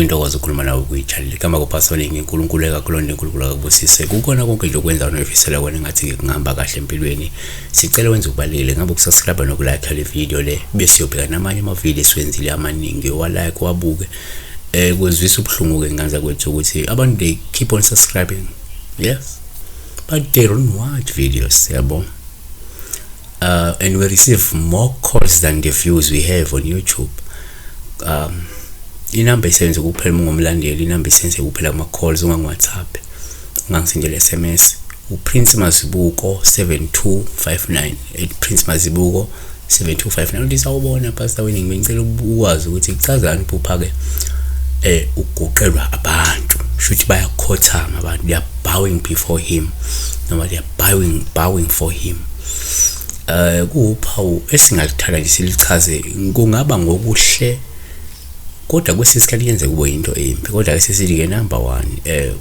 kuyintokozo ukukhuluma nawe kwi-channel kama kuphasoning uNkulunkulu ekakhulonde uNkulunkulu akubusise kukona konke nje ukwenza unefisela kwena ngathi ngihamba kahle empilweni sicela wenze ukubalekile ngabe ukusubscribe nokulike le video le bese uyobheka namanye ama-video esiwenzile amaningi walike wabuke kwezwisa ubuhlungu ke nganza kwethu ukuthi abantu they keep on subscribing, yes, but they don't watch videos, yabo. And we receive more calls than the views we have on YouTube. Inamba isenze kuphela ngomlandeli, inamba isenze kuphela kuma calls unga WhatsApp, ungangisendela SMS. uPrince Mazibuko 7259 Prince Mazibuko 7259 ndisawubona Pastor Winning bengicela ukwazi ukuthi kuchazani uphupha ke uguqelwa abantu shuthi bayakhothama abantu, they are bowing before him noma they are bowing for him. Kuwuphawu esingalithanda nje silichaze kungaba ngokuhle kodwa kwesisikhathi yenze kube into embi kodwa ke sesithi ke number 1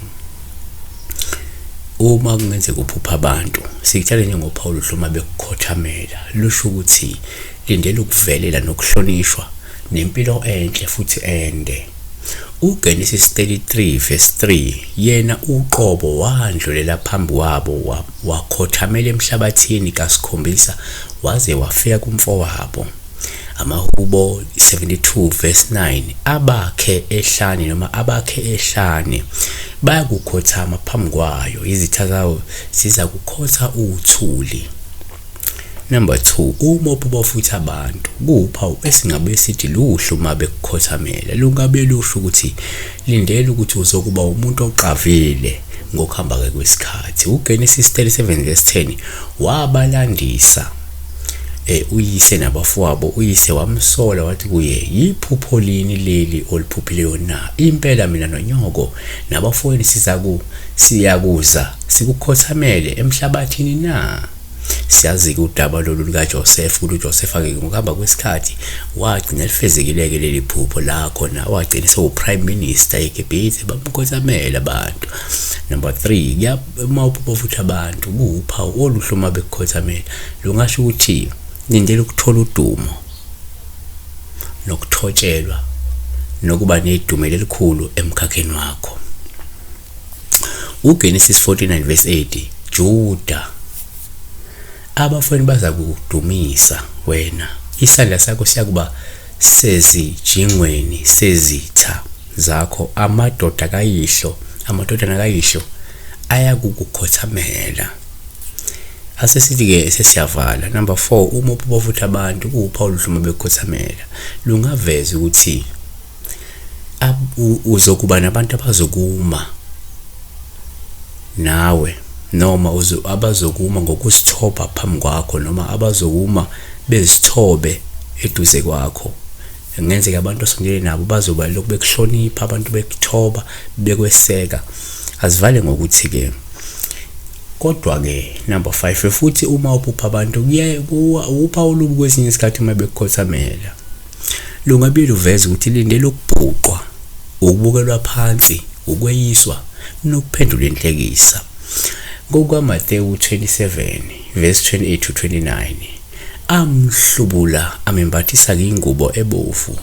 uma kungenzeka uphupha abantu sikutshale njengophawu luhluma bekukhothamela lusho ukuthi lindele ukuvelela nokuhlonishwa nempilo enhle futhi ende. uGenesis 33 verse 3 yena uqobo wandlulela phambi wabo wakhothamela emhlabathini kasikhombisa waze wafika kumfowabo. Amahubo 72 verse 9 abakhe ehlane bayakukhothama phambi kwayo izitha zawo siza kukhotha uthuli. Number 2 umophupho futhi abantu kuwuphawu esingabe sithi luhlu mabe kukhothamela lungabe lusho ukuthi lindele ukuthi uzokuba umuntu oqavile ngokuhamba kwesikhathi. uGenesis 37 verse 10 wabalandisa uyise nabafowabo, uyise wamsola wathi kuye yiphupho lini leli oliphuphileyo na? Impela mina nonyoko nabafowenu siyakuza sikukhothamele emhlabathini na? Siyazi udaba lolu luka Joseph ukuthi uJoseph ake ngokuhamba kwesikhathi wagcina lifezekileke leli phupho la khona wagcina sewu-prime minister eGibhithe bamkhothamela abantu. Number 3 uphupho futhi abantu kuwuphawu oluhluma bekukhothamela lungasho ukuthi nindele ukuthola udumo nokuthotshelwa nokuba nedumo elikhulu emkhakheni wakho. uGenesis 49 verse 8 Juda abafowenu baza kudumisa wena, isandla sakho siyakuba sezijingweni sezitha zakho, amadodana kayihlo ayakukukhothamela. Asesithi ke sesiyavala. Number 4 umophupho futhi abantu kuwuphawu luhluma bekhothamela lungaveza ukuthi uzokuba nabantu abazokuma nawe noma abazokuma ngokusithoba phambi kwakho noma abazokuma bezithobe eduze kwakho. Ngenzeka abantu osondele nabo bazoba lokhu bekuhlonipha, abantu bekuthoba bekweseka. Asivale ngokuthi ke kodwa ke number 5 futhi uma uphupha abantu uphawu lubi kwesinye isikhathi uma bekukhothamela lungabe luveza ukuthi lindele ukubhuqwa, ukubukelwa phansi, ukweyiswa nokuphendula inhlekisa. ngokwamathewu 27 verse 28 to 29 amhlubula amembathisa ingubo ebovu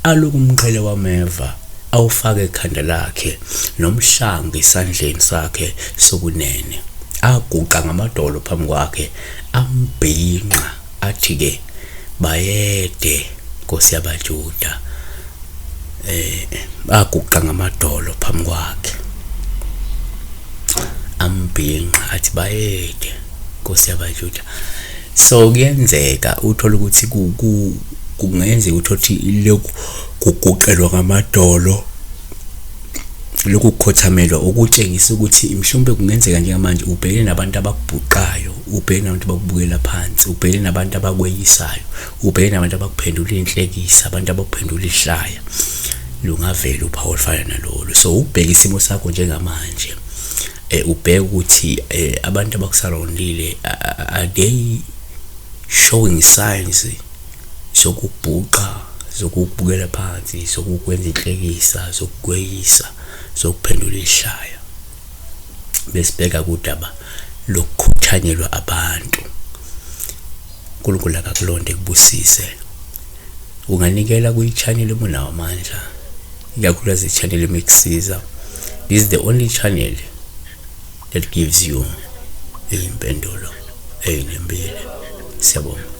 aloku umqhele wameva awufake ekhanda lakhe nomhlanga esandleni sakhe sokunene aguqa ngamadolo phambi kwakhe ambhinqa athi ke bayede Nkosi yabaJuda. Aguqa ngamadolo phambi kwakhe ambhinqa athi bayede Nkosi yabaJuda. So kuyenzeka uthola ukuthi kungenzeka ukuthi lokhu kuguqelwa ngamadolo lokhu kukhothamelwa ukutshengisa ukuthi mhlawumbe kungenzeka njengamanje ubhekene nabantu abakubhuqayo, ubhekene nabantu abakubukela phansi, ubhekene nabantu abakweyisayo, ubhekene nabantu abakuphendula inhlekisa, abantu abakuphendula ihlaya. Lungavela uphawu olufana nalolu. So ubheka isimo sakho njengamanje ubheka ukuthi abantu abakusurroundile are they showing signs sokubhuqa, zokubukela phansi, zokukwenza inhlekisa, zokukweyisa, zokuphendula ihlaya. Besibheka kudaba lokukhothanyelwa abantu. uNkulunkulu akakulonde kubusise. Unganikela kuyi-channel umunawo amandla ikakhulukazi i-channel emikusiza. This is the only channel that gives you iy'mpendulo ey'nembile. Siyabonga.